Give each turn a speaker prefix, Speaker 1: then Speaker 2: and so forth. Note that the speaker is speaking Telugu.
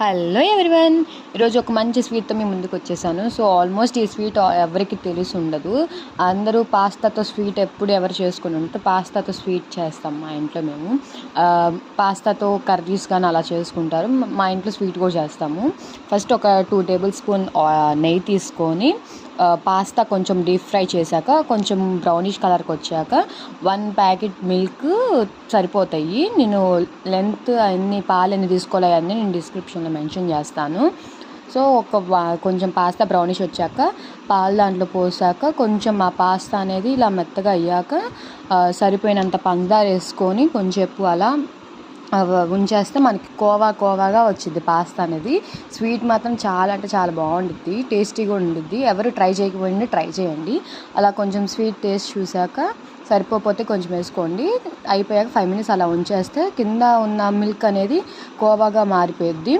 Speaker 1: హలో ఎవ్రీవన్, ఈరోజు ఒక మంచి స్వీట్తో మీ ముందుకు వచ్చేసాను. సో ఆల్మోస్ట్ ఈ స్వీట్ ఎవరికి తెలిసి ఉండదు. అందరూ పాస్తాతో స్వీట్ ఎప్పుడు ఎవరు చేసుకుని ఉంటే పాస్తాతో స్వీట్ చేస్తాం మా ఇంట్లో. మేము పాస్తాతో కర్రీస్ కానీ అలా చేసుకుంటారు. మా ఇంట్లో స్వీట్ కూడా చేస్తాము. ఫస్ట్ ఒక 2 టేబుల్ స్పూన్ నెయ్యి తీసుకొని పాస్తా కొంచెం డీప్ ఫ్రై చేశాక కొంచెం బ్రౌనిష్ కలర్కి వచ్చాక 1 ప్యాకెట్ మిల్క్ సరిపోతాయి. నేను లెంత్ పాలు ఎన్ని తీసుకోవాలి అన్నీ నేను డిస్క్రిప్షన్లో మెన్షన్ చేస్తాను. సో కొంచెం పాస్తా బ్రౌనిష్ వచ్చాక పాలు దాంట్లో పోసాక కొంచెం ఆ పాస్తా అనేది ఇలా మెత్తగా అయ్యాక సరిపోయినంత పంచదార వేసుకొని కొంచెంసేపు అలా ఉంచేస్తే మనకి కోవాగా వచ్చింది పాస్తా అనేది. స్వీట్ మాత్రం చాలా అంటే చాలా బాగుంటుంది, టేస్టీగా ఉండిద్ది. ఎవరు ట్రై చేయకపోయింది ట్రై చేయండి. అలా కొంచెం స్వీట్ టేస్ట్ చూసాక సరిపోతే కొంచెం వేసుకోండి. అయిపోయాక 5 minutes అలా ఉంచేస్తే కింద ఉన్న మిల్క్ అనేది కోవాగా మారిపోద్ది.